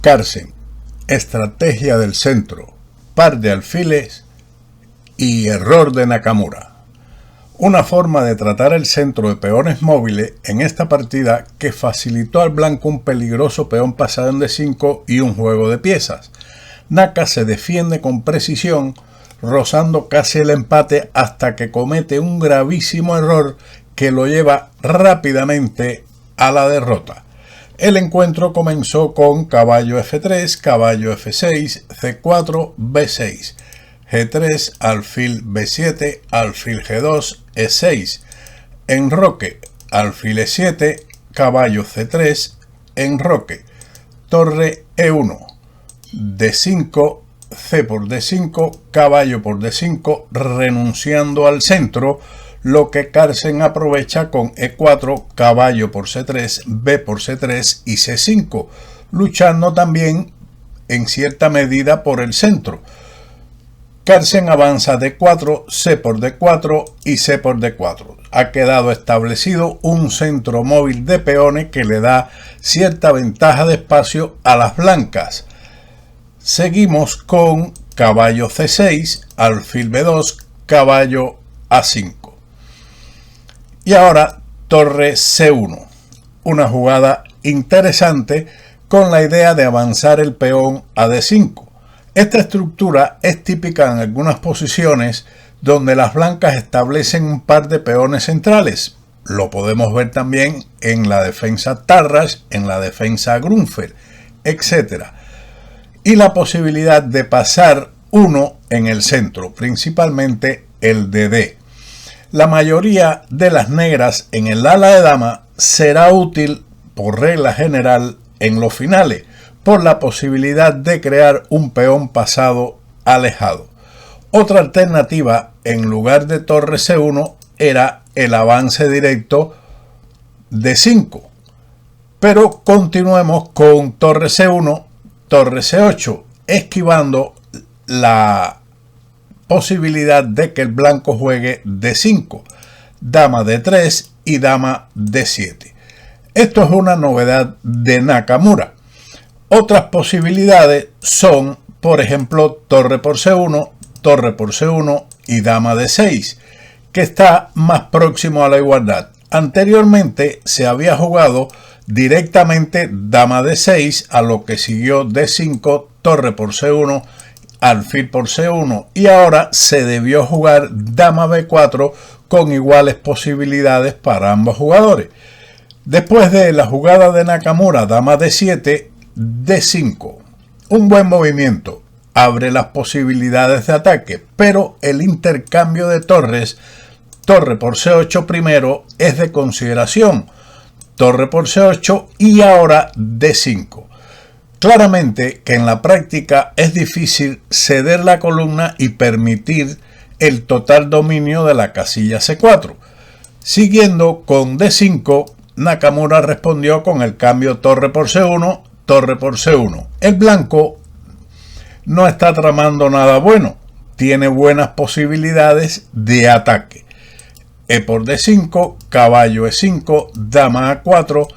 Carsen, estrategia del centro, par de alfiles y error de Nakamura. Una forma de tratar el centro de peones móviles en esta partida que facilitó al blanco un peligroso peón pasado en D5 y un juego de piezas. Naka se defiende con precisión, rozando casi el empate hasta que comete un gravísimo error que lo lleva rápidamente a la derrota. El encuentro comenzó con caballo F3, caballo F6, C4, B6, G3, alfil B7, alfil G2, E6, enroque, alfil E7, caballo C3, enroque, torre E1, D5, C por D5, caballo por D5, renunciando al centro, lo que Carsen aprovecha con E4, caballo por C3, B por C3 y C5, luchando también en cierta medida por el centro. Carsen avanza D4, C por D4 y C por D4. Ha quedado establecido un centro móvil de peones que le da cierta ventaja de espacio a las blancas. Seguimos con caballo C6, alfil B2, caballo A5. Y ahora torre C1, una jugada interesante con la idea de avanzar el peón a D5. Esta estructura es típica en algunas posiciones donde las blancas establecen un par de peones centrales. Lo podemos ver también en la defensa Tarrasch, en la defensa Grunfeld, etc. Y la posibilidad de pasar uno en el centro, principalmente el de D. La mayoría de las negras en el ala de dama será útil por regla general en los finales, por la posibilidad de crear un peón pasado alejado. Otra alternativa en lugar de torre C1 era el avance directo de 5. Pero continuemos con torre C1, torre C8, esquivando la posibilidad de que el blanco juegue D5, dama D3 y dama D7. Esto es una novedad de Nakamura. Otras posibilidades son, por ejemplo, torre por C1, torre por C1 y dama D6, que está más próximo a la igualdad. Anteriormente se había jugado directamente dama D6, a lo que siguió D5, torre por C1, alfil por C1, y ahora se debió jugar dama B4 con iguales posibilidades para ambos jugadores. Después de la jugada de Nakamura, dama D7, D5, un buen movimiento, abre las posibilidades de ataque, pero el intercambio de torres, torre por C8 primero, es de consideración, torre por C8 y ahora D5. Claramente que en la práctica es difícil ceder la columna y permitir el total dominio de la casilla C4. Siguiendo con D5, Nakamura respondió con el cambio torre por C1, torre por C1. El blanco no está tramando nada bueno, tiene buenas posibilidades de ataque. E por D5, caballo E5, dama A4,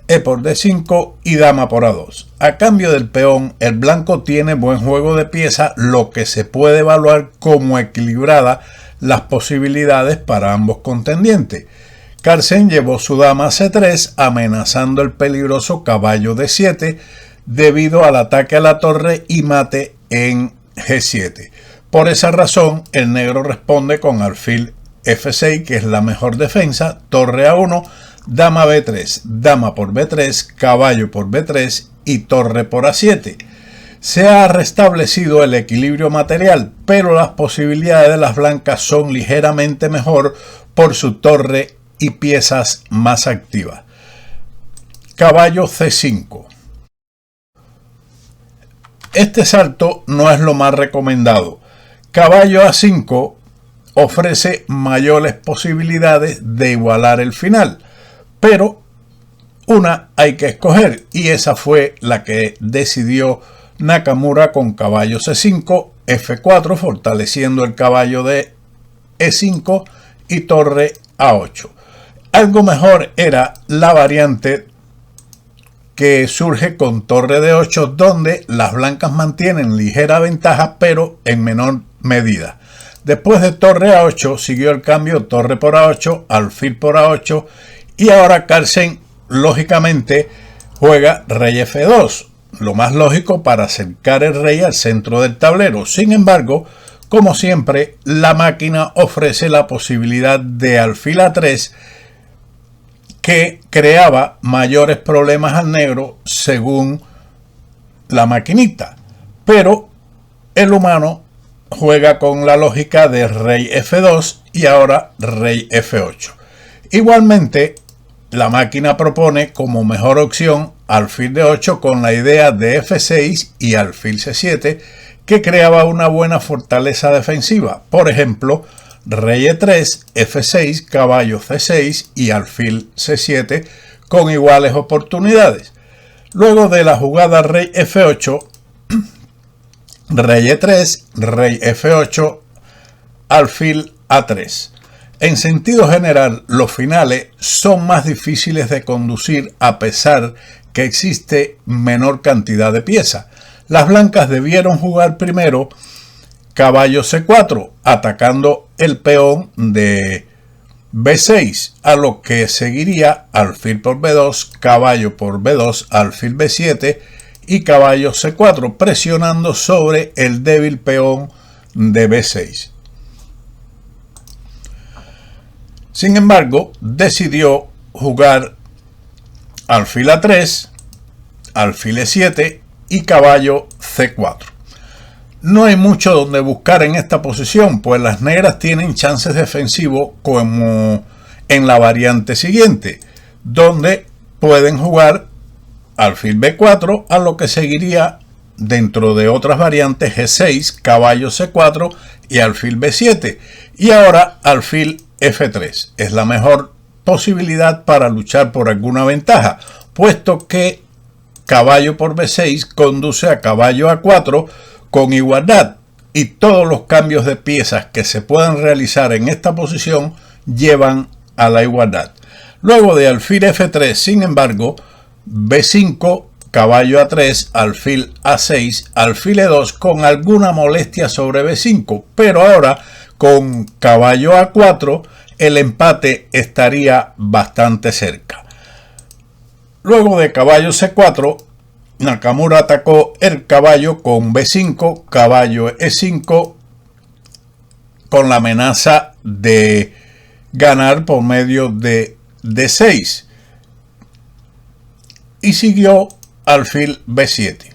E por D5 y dama por A2. A cambio del peón, el blanco tiene buen juego de pieza, lo que se puede evaluar como equilibrada las posibilidades para ambos contendientes. Carsen llevó su dama a C3, amenazando el peligroso caballo D7 debido al ataque a la torre y mate en G7. Por esa razón, el negro responde con alfil F6, que es la mejor defensa, torre A1, dama B3, dama por B3, caballo por B3 y torre por A7. Se ha restablecido el equilibrio material, pero las posibilidades de las blancas son ligeramente mejor por su torre y piezas más activas. Caballo C5. Este salto no es lo más recomendado. Caballo A5 ofrece mayores posibilidades de igualar el final, pero una hay que escoger y esa fue la que decidió Nakamura con caballo C5, F4, fortaleciendo el caballo de E5 y torre A8. Algo mejor era la variante que surge con torre de 8, donde las blancas mantienen ligera ventaja, pero en menor medida. Después de torre a 8 siguió el cambio torre por A8, alfil por A8, y ahora Carlsen lógicamente juega rey F2, lo más lógico para acercar el rey al centro del tablero. Sin embargo, como siempre, la máquina ofrece la posibilidad de alfil A3, que creaba mayores problemas al negro según la maquinita. Pero el humano juega con la lógica de rey F2 y ahora rey F8. Igualmente, la máquina propone como mejor opción alfil de 8 con la idea de F6 y alfil C7, que creaba una buena fortaleza defensiva. Por ejemplo, rey E3, F6, caballo C6 y alfil C7 con iguales oportunidades. Luego de la jugada rey F8, rey E3, rey F8, alfil A3. En sentido general, los finales son más difíciles de conducir a pesar que existe menor cantidad de piezas. Las blancas debieron jugar primero caballo C4, atacando el peón de B6, a lo que seguiría alfil por B2, caballo por B2, alfil B7 y caballo C4, presionando sobre el débil peón de B6. Sin embargo, decidió jugar alfil A3, alfil E7 y caballo C4. No hay mucho donde buscar en esta posición, pues las negras tienen chances defensivos como en la variante siguiente, donde pueden jugar alfil B4, a lo que seguiría dentro de otras variantes G6, caballo C4 y alfil B7. Y ahora alfil F3 es la mejor posibilidad para luchar por alguna ventaja, puesto que caballo por B6 conduce a caballo A4 con igualdad, y todos los cambios de piezas que se puedan realizar en esta posición llevan a la igualdad. Luego de alfil F3, sin embargo, B5, caballo A3, alfil A6, alfil E2 con alguna molestia sobre B5, pero ahora con caballo A4 el empate estaría bastante cerca. Luego de caballo C4, Nakamura atacó el caballo con B5, caballo E5, con la amenaza de ganar por medio de D6, y siguió alfil B7.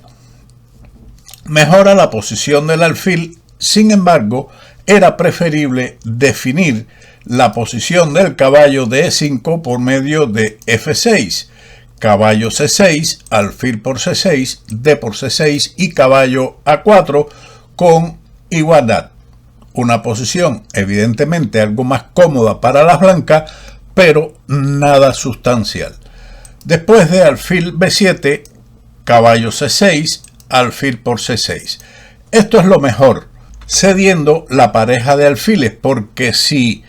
Mejora la posición del alfil, sin embargo, era preferible definir la posición del caballo de E5 por medio de F6, caballo C6, alfil por C6, D por C6 y caballo A4 con igualdad. Una posición evidentemente algo más cómoda para las blancas, pero nada sustancial. Después de alfil B7, caballo C6, alfil por C6. Esto es lo mejor, cediendo la pareja de alfiles, porque si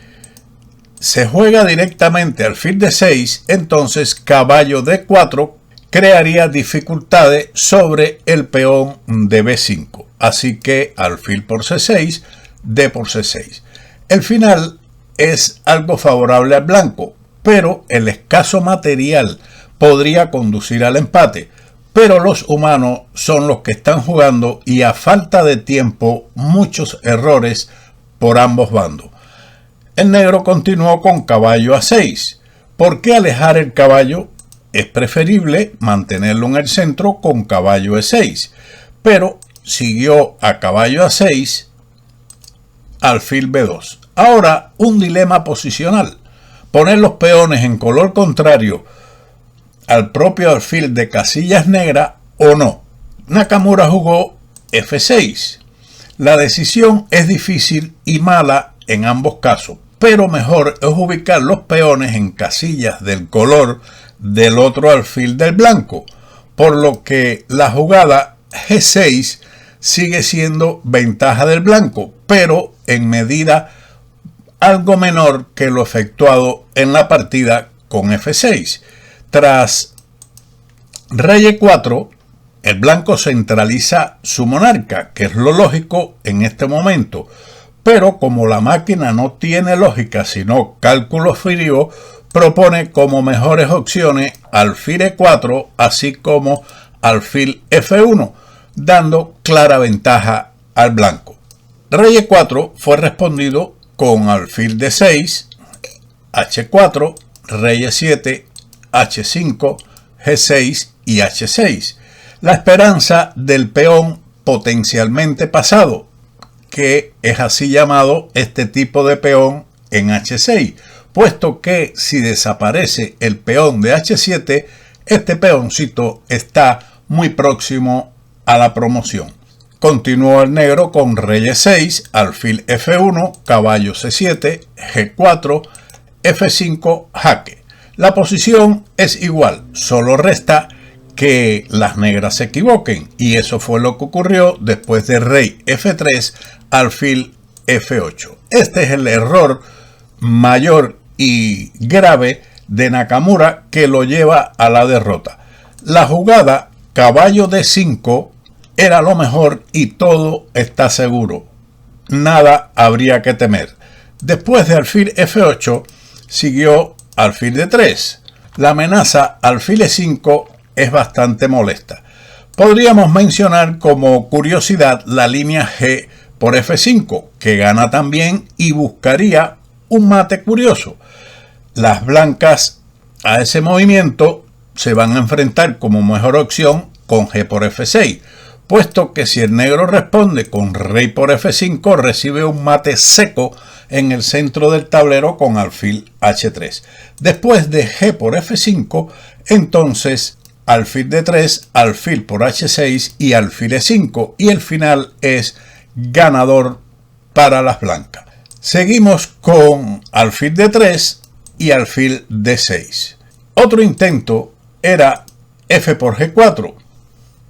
se juega directamente alfil D6, entonces caballo D4 crearía dificultades sobre el peón de B5. Así que alfil por C6, D por C6. El final es algo favorable al blanco, pero el escaso material podría conducir al empate. Pero los humanos son los que están jugando y a falta de tiempo muchos errores por ambos bandos. El negro continuó con caballo A6. ¿Por qué alejar el caballo? Es preferible mantenerlo en el centro con caballo E6. Pero siguió a caballo A6, alfil B2. Ahora un dilema posicional. Poner los peones en color contrario al propio alfil de casillas negras o no. Nakamura jugó F6. La decisión es difícil y mala en ambos casos, pero mejor es ubicar los peones en casillas del color del otro alfil del blanco, por lo que la jugada G6 sigue siendo ventaja del blanco, pero en medida algo menor que lo efectuado en la partida con F6. Tras Rey E4, el blanco centraliza su monarca, que es lo lógico en este momento. Pero como la máquina no tiene lógica sino cálculo frío, propone como mejores opciones alfil E4 así como alfil F1, dando clara ventaja al blanco. Rey E4 fue respondido con alfil D6, H4, Rey E7, H5, G6 y H6. La esperanza del peón potencialmente pasado, que es así llamado este tipo de peón en H6, puesto que si desaparece el peón de H7, este peoncito está muy próximo a la promoción. Continuó el negro con Rey E6, alfil F1, caballo C7, G4, F5, jaque. La posición es igual, solo resta que las negras se equivoquen, y eso fue lo que ocurrió después de Rey F3, alfil F8. Este es el error mayor y grave de Nakamura que lo lleva a la derrota. La jugada caballo D5 era lo mejor y todo está seguro. Nada habría que temer. Después de alfil F8 siguió alfil D3. La amenaza alfil E5 es bastante molesta. Podríamos mencionar como curiosidad la línea G por F5, que gana también y buscaría un mate curioso. Las blancas a ese movimiento se van a enfrentar como mejor opción con G por F6, puesto que si el negro responde con Rey por F5, recibe un mate seco en el centro del tablero con alfil H3. Después de G por F5, entonces alfil D3, alfil por H6 y alfil E5, y el final es ganador para las blancas. Seguimos con alfil D3 y alfil D6. Otro intento era F por G4,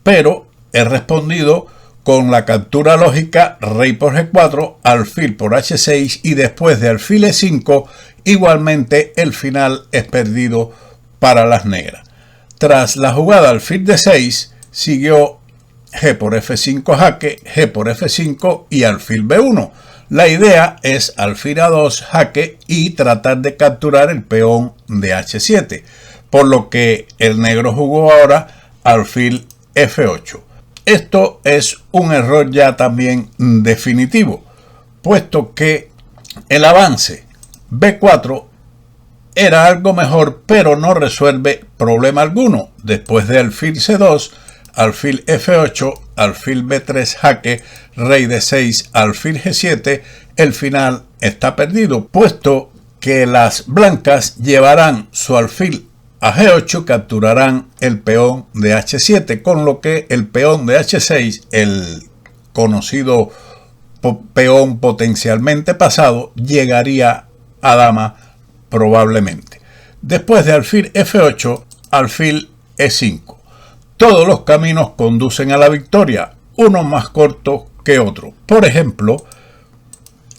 pero he respondido con la captura lógica Rey por G4, alfil por H6 y después de alfil E5, igualmente el final es perdido para las negras. Tras la jugada alfil D6, siguió G por F5 jaque, G por F5 y alfil B1. La idea es alfil A2 jaque y tratar de capturar el peón de H7, por lo que el negro jugó ahora alfil F8. Esto es un error ya también definitivo, puesto que el avance B4 era algo mejor, pero no resuelve problema alguno. Después de alfil C2, alfil F8, alfil B3 jaque, Rey D6, alfil G7, el final está perdido, puesto que las blancas llevarán su alfil a G8, capturarán el peón de H7, con lo que el peón de H6, el conocido peón potencialmente pasado, llegaría a dama probablemente. Después de alfil F8, alfil E5. Todos los caminos conducen a la victoria, uno más corto que otro. Por ejemplo,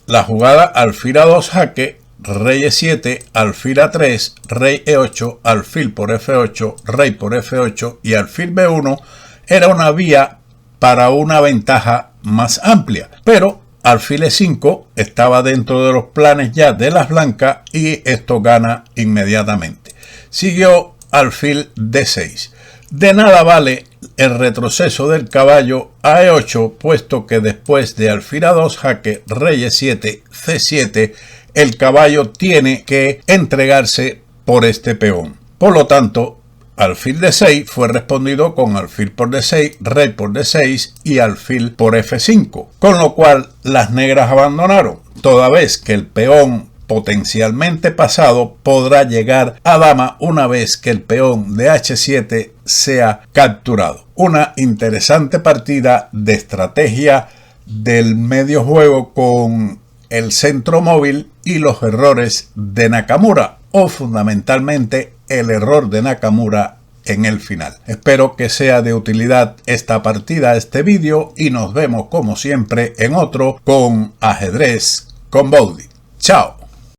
la jugada alfil A2 jaque, Rey E7, alfil A3, Rey E8, alfil por F8, Rey por F8 y alfil B1 era una vía para una ventaja más amplia, pero alfil E5 estaba dentro de los planes ya de las blancas y esto gana inmediatamente. Siguió alfil D6. De nada vale el retroceso del caballo a E8, puesto que después de alfil A2 jaque, Rey E7, C7, el caballo tiene que entregarse por este peón. Por lo tanto, alfil D6 fue respondido con alfil por D6, Rey por D6 y alfil por F5, con lo cual las negras abandonaron, toda vez que el peón potencialmente pasado podrá llegar a dama una vez que el peón de H7 sea capturado. Una interesante partida de estrategia del medio juego con el centro móvil y los errores de Nakamura, o fundamentalmente el error de Nakamura en el final. Espero que sea de utilidad esta partida, este vídeo, y nos vemos como siempre en otro con Ajedrez con Bowdy. Chao.